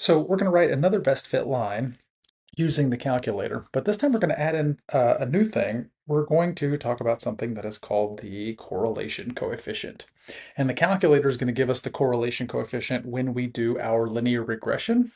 So we're going to write another best fit line using the calculator, but this time we're going to add in a new thing. We're going to talk about something that is called the correlation coefficient. And the calculator is going to give us the correlation coefficient when we do our linear regression.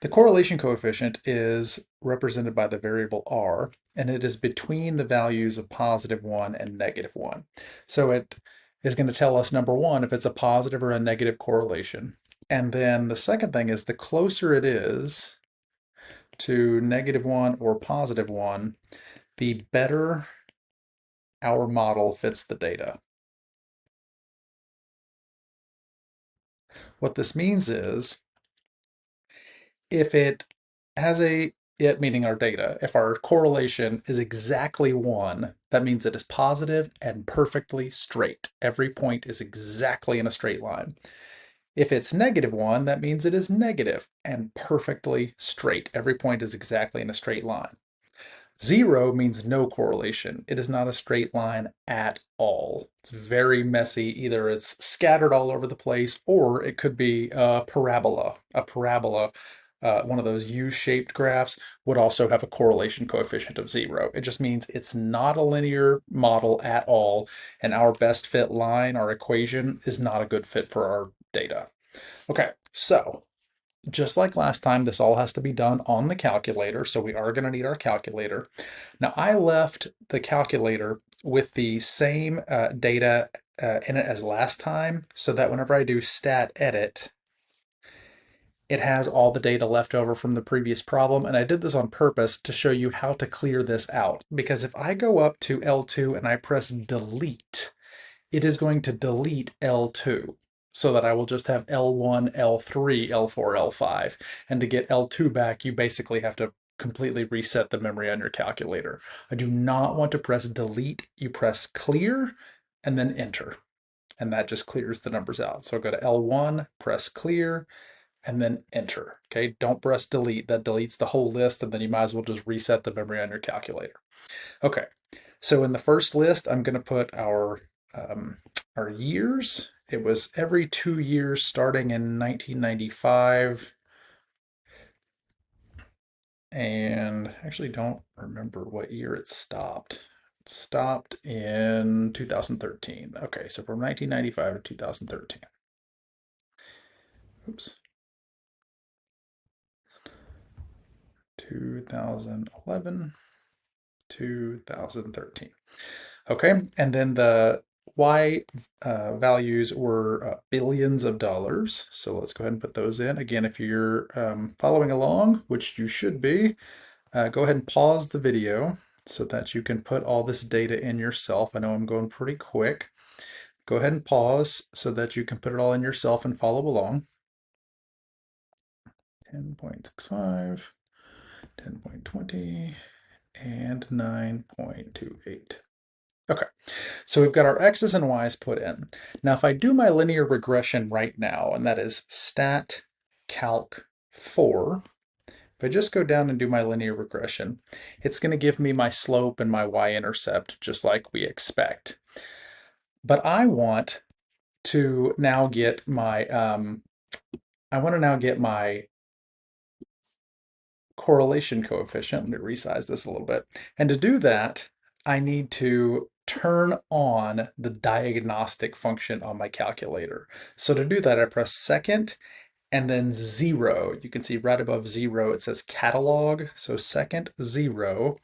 The correlation coefficient is represented by the variable r, and it is between the values of +1 and -1. So it is going to tell us, number one, if it's a positive or a negative correlation. And then the second thing is the closer it is to -1 or +1, the better our model fits the data. What this means is if it has it meaning our data, if our correlation is exactly 1, that means it is positive and perfectly straight. Every point is exactly in a straight line. If it's -1, that means it is negative and perfectly straight. Every point is exactly in a straight line. 0 means no correlation. It is not a straight line at all. It's very messy. Either it's scattered all over the place, or it could be a parabola. A parabola, one of those U-shaped graphs, would also have a correlation coefficient of 0. It just means it's not a linear model at all, and our best fit line, our equation, is not a good fit for our data. Okay, so just like last time, this all has to be done on the calculator, so we are going to need our calculator. Now, I left the calculator with the same data in it as last time, so that whenever I do stat edit, it has all the data left over from the previous problem, and I did this on purpose to show you how to clear this out. Because if I go up to L2 and I press delete, it is going to delete L2 so that I will just have L1, L3, L4, L5. And to get L2 back, you basically have to completely reset the memory on your calculator. I do not want to press delete. You press clear and then enter. And that just clears the numbers out. So go to L1, press clear, and then enter. Okay, don't press delete. That deletes the whole list, and then you might as well just reset the memory on your calculator. Okay, so in the first list, I'm going to put our years. It was every 2 years starting in 1995. And actually don't remember what year it stopped. It stopped in 2013. Okay, so from 1995 to 2013. Oops. 2011, 2013. Okay, and then the Y values were billions of dollars. So let's go ahead and put those in. Again, if you're following along, which you should be, go ahead and pause the video so that you can put all this data in yourself. I know I'm going pretty quick. Go ahead and pause so that you can put it all in yourself and follow along. 10.65, 10.20, and 9.28. Okay, so we've got our x's and y's put in. Now, if I do my linear regression right now, and that is stat calc 4, if I just go down and do my linear regression, it's going to give me my slope and my y-intercept just like we expect. But I want to now get my correlation coefficient. Let me resize this a little bit. And to do that, I need to turn on the diagnostic function on my calculator. So to do that, I press second and then 0. You can see right above 0, it says catalog. So second, 0.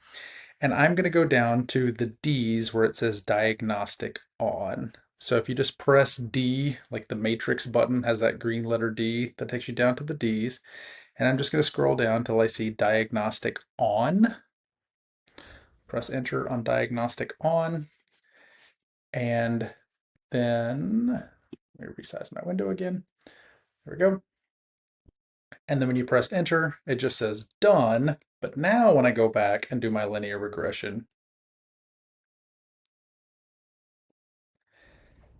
And I'm going to go down to the D's where it says diagnostic on. So if you just press D, like the matrix button has that green letter D, that takes you down to the D's. And I'm just going to scroll down until I see diagnostic on. Press enter on diagnostic on. And then let me resize my window again. There we go. And then when you press enter, it just says done. But now when I go back and do my linear regression,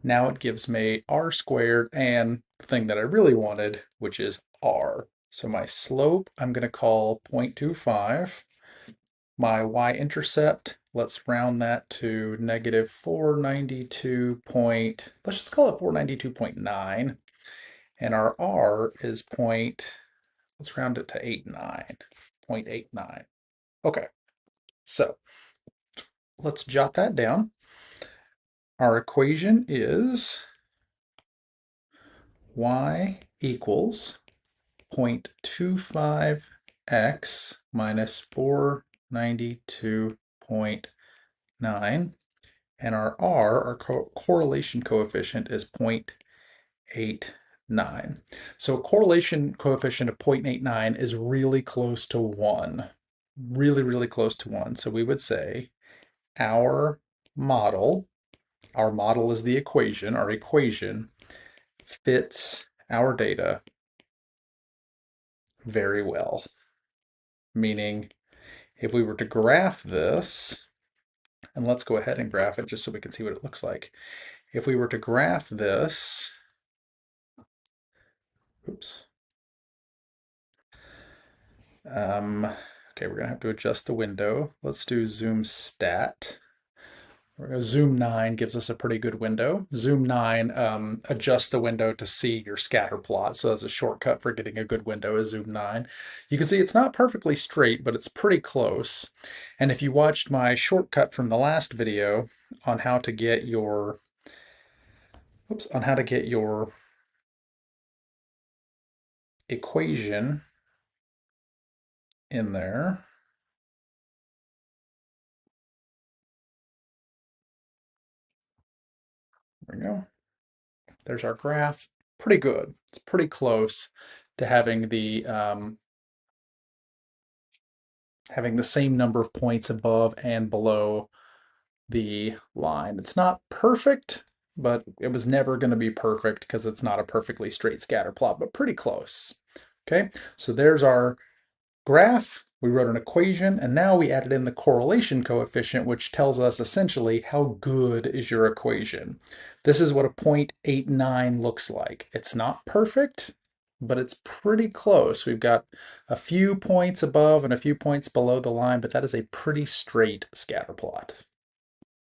now it gives me r squared and the thing that I really wanted, which is r. So my slope, I'm going to call 0.25. My y-intercept, let's round that to negative 492 point, let's just call it 492.9. And our r is Let's round it to 89, 0.89. Okay, so let's jot that down. Our equation is y equals 0.25x minus 492.9, and our R, our correlation coefficient, is 0.89. So correlation coefficient of 0.89 is really close to 1. Really, really close to 1. So we would say our model is the equation, our equation fits our data very well. Meaning, if we were to graph this, and let's go ahead and graph it just so we can see what it looks like. If we were to graph this, oops. Okay, we're gonna have to adjust the window. Let's do zoom stat. Zoom 9 gives us a pretty good window. Zoom 9 adjusts the window to see your scatter plot. So that's a shortcut for getting a good window is Zoom 9. You can see it's not perfectly straight, but it's pretty close. And if you watched my shortcut from the last video on how to get your, equation in there. There we go. There's our graph. Pretty good. It's pretty close to having the same number of points above and below the line. It's not perfect, but it was never going to be perfect because it's not a perfectly straight scatter plot, but pretty close. Okay, so there's our graph. We wrote an equation, and now we added in the correlation coefficient, which tells us essentially how good is your equation. This is what a 0.89 looks like. It's not perfect, but it's pretty close. We've got a few points above and a few points below the line, but that is a pretty straight scatter plot.